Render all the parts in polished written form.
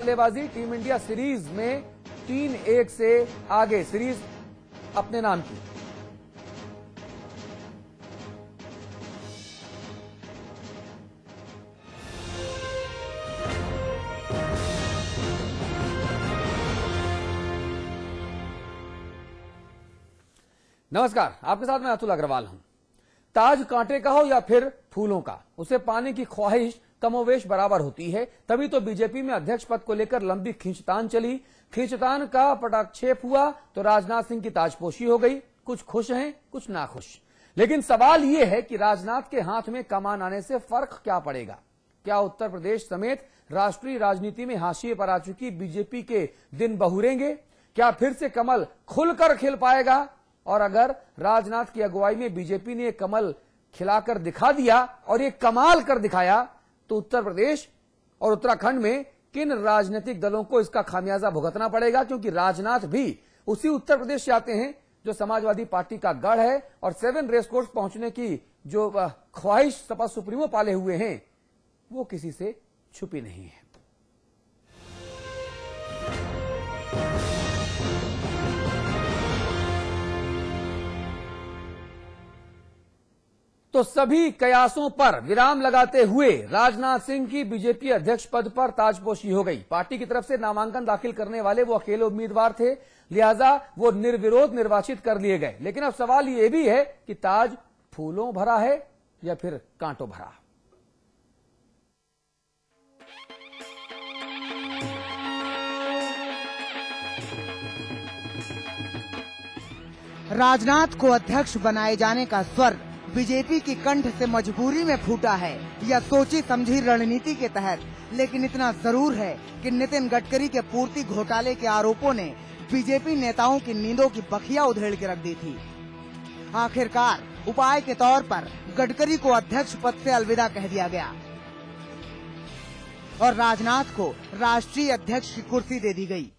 बल्लेबाजी, team India series में 3-1 से आगे, सीरीज अपने नाम की। नमस्कार, आपके साथ मैं अतुल अग्रवाल हूं। ताज कांटे का हो या फिर फूलों का, उसे पाने की ख्वाहिश कमोवेश बराबर होती है। तभी तो बीजेपी में अध्यक्ष पद को लेकर लंबी खींचतान चली। खींचतान का पटाक्षेप हुआ तो राजनाथ सिंह की ताजपोशी हो गई। कुछ खुश हैं, कुछ नाखुश। लेकिन सवाल यह है कि राजनाथ के हाथ में कमान आने से फर्क क्या पड़ेगा? क्या उत्तर प्रदेश समेत राष्ट्रीय राजनीति में हाशिए पर आ चुकी बीजेपी के दिन बहुरेंगे? क्या फिर से कमल खुलकर खिल पाएगा? और अगर राजनाथ की अगुवाई में बीजेपी ने कमल खिलाकर दिखा दिया और ये कमाल कर दिखाया, तो उत्तर प्रदेश और उत्तराखंड में किन राजनीतिक दलों को इसका खामियाजा भुगतना पड़ेगा? क्योंकि राजनाथ भी उसी उत्तर प्रदेश से आते हैं जो समाजवादी पार्टी का गढ़ है, और 7 रेस कोर्स पहुंचने की जो ख्वाहिश सपा सुप्रीमो पाले हुए हैं, वो किसी से छुपी नहीं है। तो सभी कयासों पर विराम लगाते हुए राजनाथ सिंह की बीजेपी अध्यक्ष पद पर ताजपोशी हो गई। पार्टी की तरफ से नामांकन दाखिल करने वाले वो अकेले उम्मीदवार थे, लिहाजा वो निर्विरोध निर्वाचित कर लिए गए। लेकिन अब सवाल ये भी है कि ताज फूलों भरा है या फिर कांटों भरा? राजनाथ को अध्यक्ष बनाए जाने का स्वर बीजेपी की कंठ से मजबूरी में फूटा है या सोची समझी रणनीति के तहत। लेकिन इतना जरूर है कि नितिन गडकरी के पूर्ति घोटाले के आरोपों ने बीजेपी नेताओं की नींदों की बखिया उधेड़ के रख दी थी। आखिरकार उपाय के तौर पर गडकरी को अध्यक्ष पद से अलविदा कह दिया गया और राजनाथ को राष्ट्रीय अध्यक्ष की कुर्सी दे दी गई।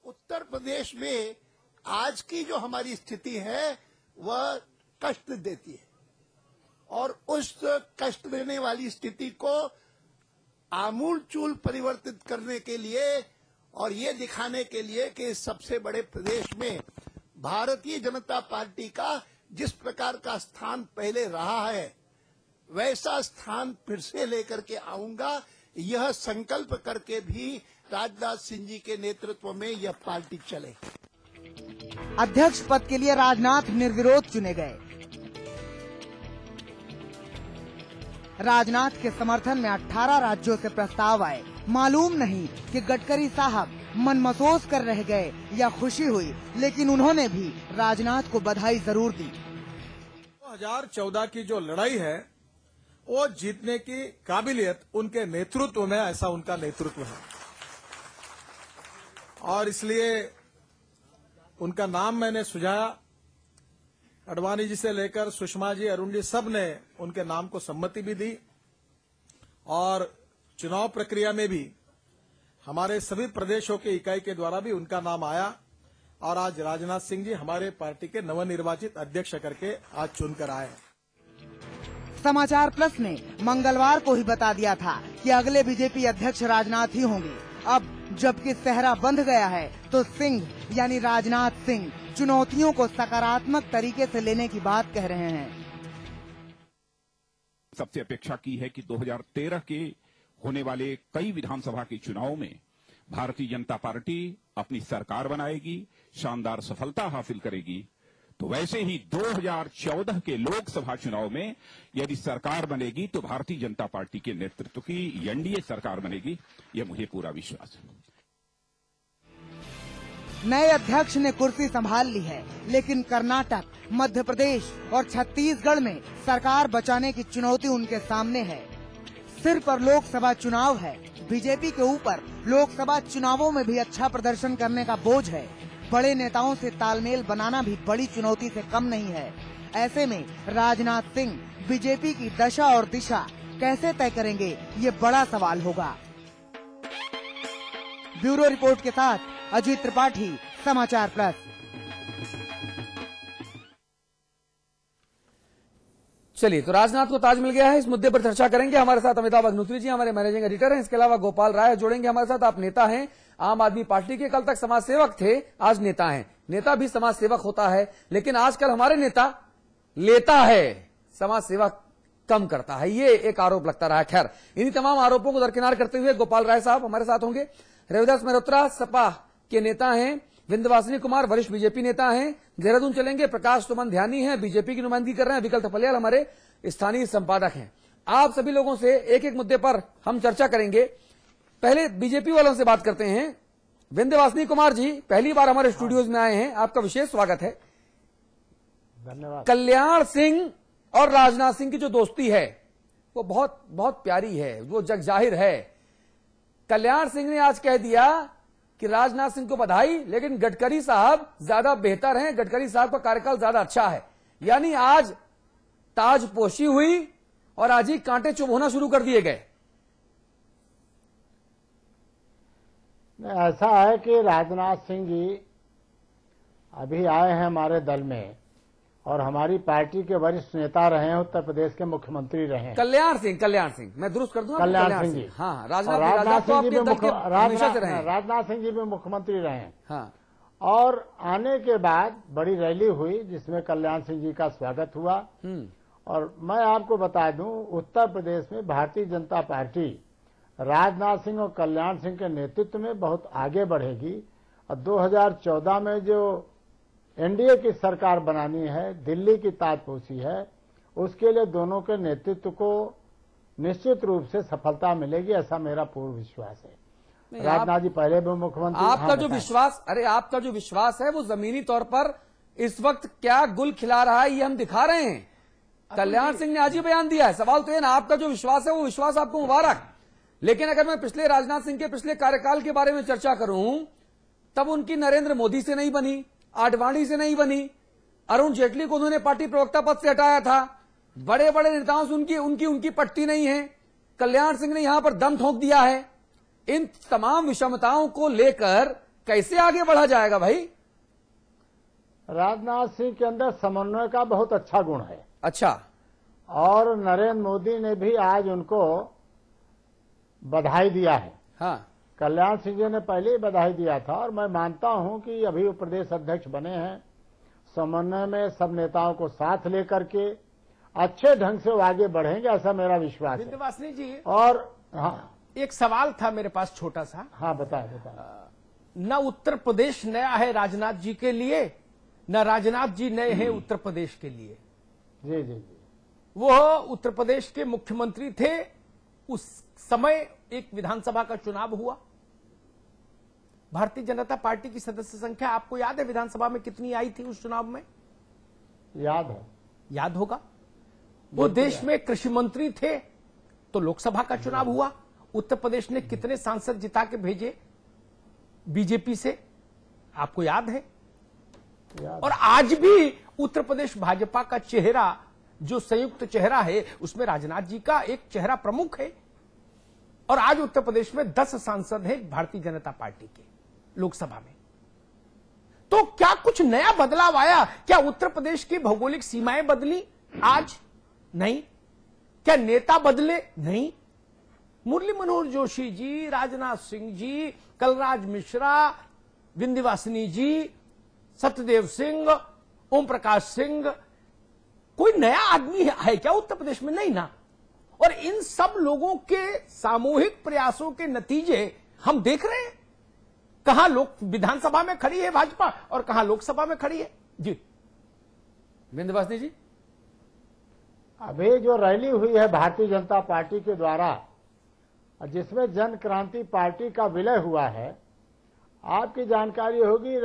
उत्तर प्रदेश में आज की जो हमारी स्थिति है वह कष्ट देती है, और उस कष्ट देने वाली स्थिति को आमूल चूल परिवर्तित करने के लिए और ये दिखाने के लिए कि सबसे बड़े प्रदेश में भारतीय जनता पार्टी का जिस प्रकार का स्थान पहले रहा है, वैसा स्थान फिर से लेकर के आऊंगा, यह संकल्प करके भी राजनाथ सिंह जी के नेतृत्व में यह पार्टी चले। अध्यक्ष पद के लिए राजनाथ निर्विरोध चुने गए। राजनाथ के समर्थन में 18 राज्यों से प्रस्ताव आए। मालूम नहीं कि गडकरी साहब मनमसोस कर रह गए या खुशी हुई, लेकिन उन्होंने भी राजनाथ को बधाई जरूर दी। 2014 की जो लड़ाई है वो जीतने की काबिलियत उनके नेतृत्व में, ऐसा उनका नेतृत्व है, और इसलिए उनका नाम मैंने सुझाया। अडवाणी जी से लेकर सुषमा जी, अरुण जी, सब ने उनके नाम को सम्मति भी दी, और चुनाव प्रक्रिया में भी हमारे सभी प्रदेशों के इकाई के द्वारा भी उनका नाम आया, और आज राजनाथ सिंह जी हमारे पार्टी के नवनिर्वाचित अध्यक्ष करके आज चुनकर आए। समाचार प्लस ने मंगलवार को ही बता दिया था कि अगले बीजेपी अध्यक्ष राजनाथ ही होंगे। अब जबकि सेहरा बंध गया है, तो सिंह यानी राजनाथ सिंह चुनौतियों को सकारात्मक तरीके से लेने की बात कह रहे हैं। सबसे अपेक्षा की है कि 2013 के होने वाले कई विधानसभा के चुनाव में भारतीय जनता पार्टी अपनी सरकार बनाएगी, शानदार सफलता हासिल करेगी। तो वैसे ही 2014 के लोकसभा चुनाव में यदि सरकार बनेगी तो भारतीय जनता पार्टी के नेतृत्व की एनडीए सरकार बनेगी, यह मुझे पूरा विश्वास है। नए अध्यक्ष ने कुर्सी संभाल ली है, लेकिन कर्नाटक, मध्य प्रदेश और छत्तीसगढ़ में सरकार बचाने की चुनौती उनके सामने है। सिर पर लोकसभा चुनाव है। बीजेपी के ऊपर लोकसभा चुनावों में भी अच्छा प्रदर्शन करने का बोझ है। बड़े नेताओं से तालमेल बनाना भी बड़ी चुनौती से कम नहीं है। ऐसे में राजनाथ सिंह बीजेपी की दशा और दिशा कैसे तय करेंगे, ये बड़ा सवाल होगा। ब्यूरो रिपोर्ट के साथ अजीत त्रिपाठी, समाचार प्लस। चलिए, तो राजनाथ को ताज मिल गया है, इस मुद्दे पर चर्चा करेंगे। हमारे साथ अमिताभ अग्निहोत्री जी हमारे मैनेजिंग एडिटर हैं, इसके अलावा गोपाल राय जोड़ेंगे हमारे साथ। आप नेता हैं आम आदमी पार्टी के, कल तक समाज सेवक थे, आज नेता हैं। नेता भी समाज सेवक होता है, लेकिन आजकल हमारे नेता लेता है, समाज सेवा कम करता है, ये एक आरोप लगता रहा। खैर, इन्हीं तमाम आरोपों को दरकिनार करते हुए गोपाल राय साहब हमारे साथ होंगे। रविदास मेहरोत्रा सपा के नेता हैं, विंध्यवासिनी कुमार वरिष्ठ बीजेपी नेता हैं, देहरादून चलेंगे। प्रकाश सुमन ध्यानी हैं, बीजेपी की नुमाइंदगी कर रहे हैं। विकल थपलियाल हमारे स्थानीय संपादक हैं। आप सभी लोगों से एक एक मुद्दे पर हम चर्चा करेंगे। पहले बीजेपी वालों से बात करते हैं। विंध्यवासिनी कुमार जी पहली बार हमारे स्टूडियोज में आए हैं, आपका विशेष स्वागत है। धन्यवाद। कल्याण सिंह और राजनाथ सिंह की जो दोस्ती है वो बहुत बहुत प्यारी है, वो जग जाहिर है। कल्याण सिंह ने आज कह दिया कि राजनाथ सिंह को बधाई, लेकिन गडकरी साहब ज्यादा बेहतर हैं, गडकरी साहब का कार्यकाल ज्यादा अच्छा है। यानी आज ताजपोशी हुई और आज ही कांटे चुभ होना शुरू कर दिए गए। ऐसा है कि राजनाथ सिंह जी अभी आए हैं हमारे दल में और हमारी पार्टी के वरिष्ठ नेता रहे हैं, उत्तर प्रदेश के मुख्यमंत्री रहे हैं। कल्याण सिंह मैं दुरुस्त कर दूं, कल्याण सिंह जी। हाँ, राजनाथ सिंह जी भी मुख्यमंत्री रहे हैं। हाँ, और आने के बाद बड़ी रैली हुई जिसमें कल्याण सिंह जी का स्वागत हुआ। और मैं आपको बता दूं, उत्तर प्रदेश में भारतीय जनता पार्टी राजनाथ सिंह और कल्याण सिंह के नेतृत्व में बहुत आगे बढ़ेगी। और 2014 में जो एनडीए की सरकार बनानी है, दिल्ली की ताजपोशी है, उसके लिए दोनों के नेतृत्व को निश्चित रूप से सफलता मिलेगी, ऐसा मेरा पूर्ण विश्वास है। राजनाथ जी पहले भी मुख्यमंत्री। आपका जो विश्वास, अरे आपका जो विश्वास है वो जमीनी तौर पर इस वक्त क्या गुल खिला रहा है, ये हम दिखा रहे हैं। कल्याण सिंह ने आज ही बयान दिया है। सवाल तो ये ना, आपका जो विश्वास है वो विश्वास आपको मुबारक। लेकिन अगर मैं पिछले राजनाथ सिंह के पिछले कार्यकाल के बारे में चर्चा करूं, तब उनकी नरेंद्र मोदी से नहीं बनी, आडवाणी से नहीं बनी, अरुण जेटली को उन्होंने पार्टी प्रवक्ता पद से हटाया था, बड़े बड़े नेताओं से उनकी पट्टी नहीं है। कल्याण सिंह ने यहां पर दम ठोक दिया है। इन तमाम विषमताओं को लेकर कैसे आगे बढ़ा जाएगा भाई? राजनाथ सिंह के अंदर समन्वय का बहुत अच्छा गुण है। अच्छा। और नरेंद्र मोदी ने भी आज उनको बधाई दिया है। हाँ, कल्याण सिंह जी ने पहले ही बधाई दिया था और मैं मानता हूं कि अभी वो प्रदेश अध्यक्ष बने हैं, समन्वय में सब नेताओं को साथ लेकर के अच्छे ढंग से वो आगे बढ़ेंगे, ऐसा मेरा विश्वास है। विंध्यवासिनी जी, और हाँ, एक सवाल था मेरे पास छोटा सा। हाँ, बताए। न उत्तर प्रदेश नया है राजनाथ जी के लिए, न राजनाथ जी नए हैं उत्तर प्रदेश के लिए। जी जी जी। वो उत्तर प्रदेश के मुख्यमंत्री थे, उस समय एक विधानसभा का चुनाव हुआ। भारतीय जनता पार्टी की सदस्य संख्या आपको याद है विधानसभा में कितनी आई थी उस चुनाव में? याद है। याद होगा। वो देश में कृषि मंत्री थे, तो लोकसभा का चुनाव हुआ। उत्तर प्रदेश ने कितने सांसद जिता के भेजे बीजेपी से, आपको याद है? और आज भी उत्तर प्रदेश भाजपा का चेहरा, जो संयुक्त चेहरा है, उसमें राजनाथ जी का एक चेहरा प्रमुख है। और आज उत्तर प्रदेश में 10 सांसद हैं भारतीय जनता पार्टी के लोकसभा में। तो क्या कुछ नया बदलाव आया? क्या उत्तर प्रदेश की भौगोलिक सीमाएं बदली? आज नहीं। क्या नेता बदले? नहीं। मुरली मनोहर जोशी जी, राजनाथ सिंह जी, कलराज मिश्रा, विंध्यवासिनी जी, सत्यदेव सिंह, ओम प्रकाश सिंह, कोई नया आदमी है क्या उत्तर प्रदेश में? नहीं ना। और इन सब लोगों के सामूहिक प्रयासों के नतीजे हम देख रहे हैं। कहां विधानसभा में खड़ी है भाजपा और कहां लोकसभा में खड़ी है। जी विंध्यवासिनी जी, अभी जो रैली हुई है भारतीय जनता पार्टी के द्वारा, जिसमें जन क्रांति पार्टी का विलय हुआ है, आपकी जानकारी होगी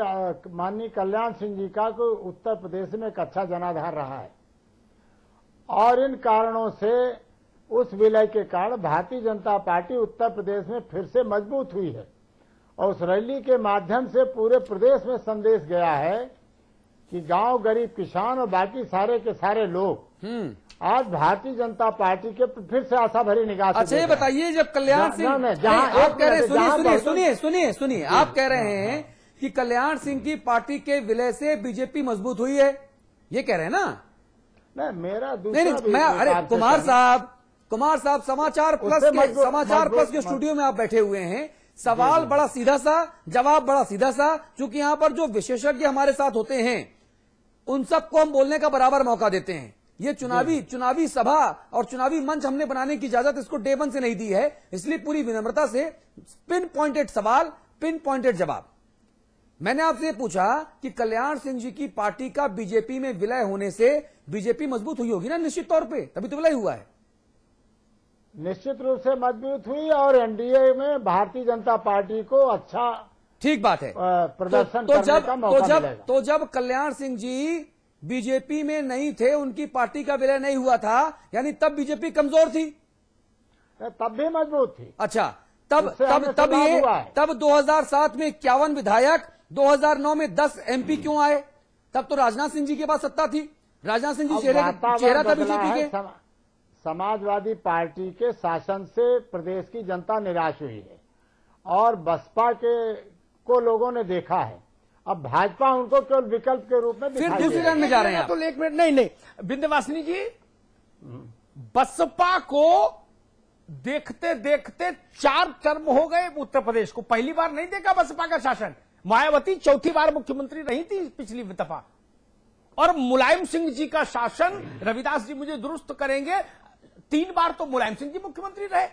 माननीय कल्याण सिंह जी का को उत्तर प्रदेश में एक अच्छा जनाधार रहा है। और इन कारणों से, उस विलय के कारण भारतीय जनता पार्टी उत्तर प्रदेश में फिर से मजबूत हुई है। और उस रैली के माध्यम से पूरे प्रदेश में संदेश गया है कि गांव, गरीब, किसान और बाकी सारे के सारे लोग आज भारतीय जनता पार्टी के फिर से आशा भरी निगाह से। अच्छा, ये बताइए, जब कल्याण सिंह आप कह रहे हैं, सुनिए, आप कह रहे हैं कि कल्याण सिंह की पार्टी के विलय से बीजेपी मजबूत हुई है, ये कह रहे हैं ना? नहीं, मेरा दूसरा नहीं मैं अरे कुमार साहब समाचार प्लस के स्टूडियो में आप बैठे हुए हैं। सवाल बड़ा सीधा सा, जवाब बड़ा सीधा सा। चूंकि यहां पर जो विशेषज्ञ हमारे साथ होते हैं उन सबको हम बोलने का बराबर मौका देते हैं। ये चुनावी सभा और चुनावी मंच हमने बनाने की इजाजत इसको डे वन से नहीं दी है, इसलिए पूरी विनम्रता से पिन पॉइंटेड सवाल, पिन पॉइंटेड जवाब। मैंने आपसे पूछा कि कल्याण सिंह जी की पार्टी का बीजेपी में विलय होने से बीजेपी मजबूत हुई होगी ना, निश्चित तौर पे, तभी तो विलय हुआ है। निश्चित रूप से मजबूत हुई और एनडीए में भारतीय जनता पार्टी को अच्छा, ठीक बात है, प्रदर्शन करने का मौका मिलेगा। तो जब कल्याण सिंह जी बीजेपी में नहीं थे, उनकी पार्टी का विलय नहीं हुआ था, यानी तब बीजेपी कमजोर थी, तब भी मजबूत थी। अच्छा, तब 2007 में 51 विधायक, 2009 में 10 एमपी क्यों आए? तब तो राजनाथ सिंह जी के पास सत्ता थी, राजनाथ सिंह जी चेहरा था बीजेपी के। समाजवादी पार्टी के शासन से प्रदेश की जनता निराश हुई है और बसपा को लोगों ने देखा है। अब भाजपा उनको केवल विकल्प के रूप में फिर दूसरे रन में जा रहे हैं। तो एक मिनट, नहीं विंध्यवासिनी जी, बसपा को देखते देखते 4 टर्म हो गए उत्तर प्रदेश को। पहली बार नहीं देखा बसपा का शासन। मायावती चौथी बार मुख्यमंत्री नहीं थी पिछली दफा, और मुलायम सिंह जी का शासन, रविदास जी मुझे दुरुस्त करेंगे, 3 बार तो मुलायम सिंह जी मुख्यमंत्री रहे।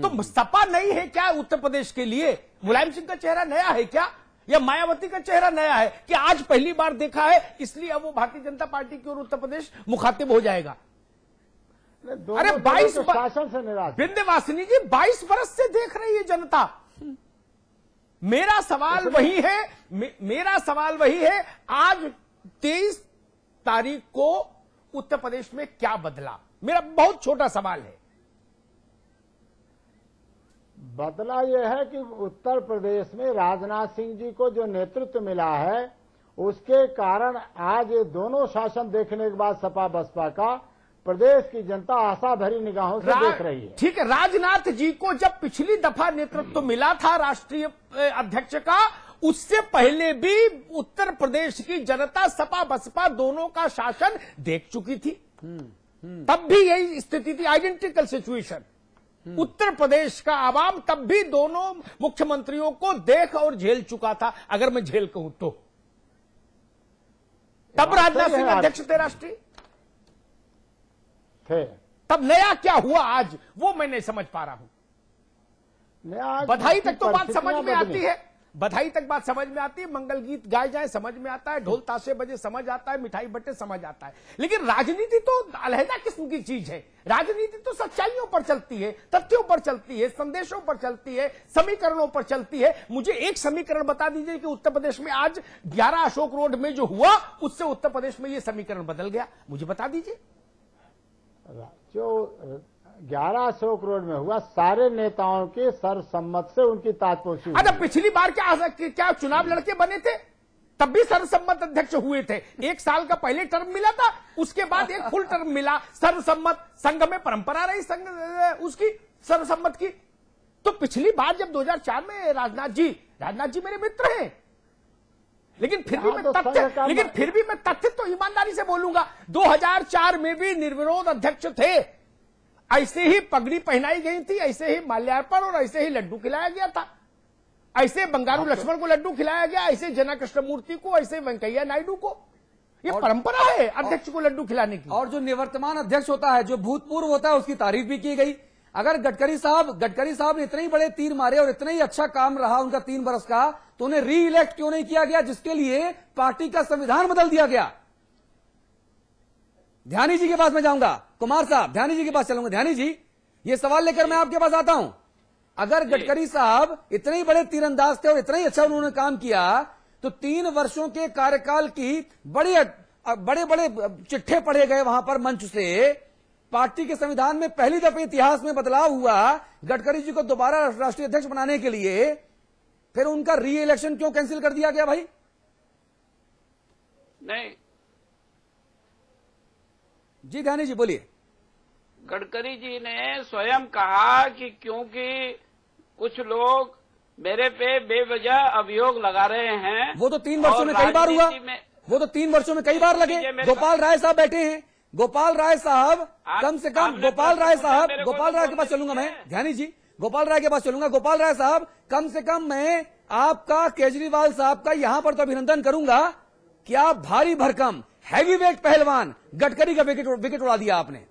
तो सपा नहीं है क्या उत्तर प्रदेश के लिए? मुलायम सिंह का चेहरा नया है क्या, या मायावती का चेहरा नया है कि आज पहली बार देखा है इसलिए अब वो भारतीय जनता पार्टी की ओर उत्तर प्रदेश मुखातिब हो जाएगा? अरे 22 शासन से निराश। विंध्यवासिनी जी, 22 बरस से देख रही है जनता। मेरा सवाल वही है, आज 23 तारीख को उत्तर प्रदेश में क्या बदला? मेरा बहुत छोटा सवाल है। बदला यह है कि उत्तर प्रदेश में राजनाथ सिंह जी को जो नेतृत्व मिला है उसके कारण आज ये दोनों शासन देखने के बाद सपा बसपा का प्रदेश की जनता आशा भरी निगाहों से देख रही है। ठीक है, राजनाथ जी को जब पिछली दफा नेतृत्व मिला था राष्ट्रीय अध्यक्ष का, उससे पहले भी उत्तर प्रदेश की जनता सपा बसपा दोनों का शासन देख चुकी थी। तब भी यही स्थिति थी, आइडेंटिकल सिचुएशन। उत्तर प्रदेश का आवाम तब भी दोनों मुख्यमंत्रियों को देख और झेल चुका था, अगर मैं झेल कहूं तो। तब राजनाथ सिंह अध्यक्ष थे राष्ट्रीय, तब नया क्या हुआ आज, वो मैं नहीं समझ पा रहा हूं। बधाई तक तो बात समझ में आती है, बधाई तक बात समझ में आती है, मंगल गीत गाए जाए समझ में आता है, ढोल ताशे बजे समझ आता है, मिठाई बटे समझ आता है। लेकिन राजनीति तो अलहदा किस्म की चीज है। राजनीति तो सच्चाइयों पर चलती है, तथ्यों पर चलती है, संदेशों पर चलती है, समीकरणों पर चलती है। मुझे एक समीकरण बता दीजिए कि उत्तर प्रदेश में आज 11 अशोक रोड में जो हुआ उससे उत्तर प्रदेश में ये समीकरण बदल गया, मुझे बता दीजिए। जो 11 अशोक रोड में हुआ, सारे नेताओं के सर्वसम्मत से उनकी ताजपोशी हुई। अच्छा, पिछली बार क्या चुनाव लड़के बने थे? तब भी सर्वसम्मत अध्यक्ष हुए थे। 1 साल का पहले टर्म मिला था, उसके बाद एक फुल टर्म मिला सर्वसम्मत। संघ में परंपरा रही संघ उसकी सर्वसम्मत की। तो पिछली बार जब 2004 में राजनाथ जी मेरे मित्र हैं, लेकिन फिर भी मैं तथ्य तो ईमानदारी से बोलूंगा। 2004 में भी निर्विरोध अध्यक्ष थे, ऐसे ही पगड़ी पहनाई गई थी, ऐसे ही माल्यार्पण और ऐसे ही लड्डू खिलाया गया था, ऐसे बंगारू लक्ष्मण को लड्डू खिलाया गया, ऐसे जना कृष्णमूर्ति को, ऐसे वेंकैया नायडू को। ये परंपरा है अध्यक्ष को लड्डू खिलाने की। और जो निवर्तमान अध्यक्ष होता है, जो भूतपूर्व होता है, उसकी तारीफ भी की गई। अगर गडकरी साहब ने इतने ही बड़े तीर मारे और इतना ही अच्छा काम रहा उनका 3 बरस का, तो उन्हें री इलेक्ट क्यों नहीं किया गया, जिसके लिए पार्टी का संविधान बदल दिया गया? ध्यानी जी के पास मैं जाऊंगा, कुमार साहब ध्यानी जी के पास चलूंगा। ध्यानी जी, ये सवाल लेकर मैं आपके पास आता हूं। अगर गडकरी साहब इतने ही बड़े तीरंदाज थे और इतना ही अच्छा उन्होंने काम किया, तो 3 वर्षों के कार्यकाल की बड़े बड़े चिट्ठे पढ़े गए वहां पर मंच से। पार्टी के संविधान में पहली दफे इतिहास में बदलाव हुआ गडकरी जी को दोबारा राष्ट्रीय अध्यक्ष बनाने के लिए, फिर उनका री इलेक्शन क्यों कैंसिल कर दिया गया भाई? नहीं जी ध्यानी जी बोलिए। गडकरी जी ने स्वयं कहा कि क्योंकि कुछ लोग मेरे पे बेवजह अभियोग लगा रहे हैं। वो तो 3 वर्षों में कई बार हुआ, वो तो 3 वर्षों में कई बार लगे। गोपाल राय साहब बैठे हैं, गोपाल राय साहब, कम से कम आपने गोपाल राय प्रश्न साहब, मेरे को गोपाल राय के पास चलूंगा मैं, ध्यानी जी, गोपाल राय के पास चलूंगा। गोपाल राय साहब, कम से कम मैं आपका, केजरीवाल साहब का यहां पर तो अभिनंदन करूंगा कि आप भारी भरकम हैवीवेट पहलवान गडकरी का विकेट उड़ा दिया आपने।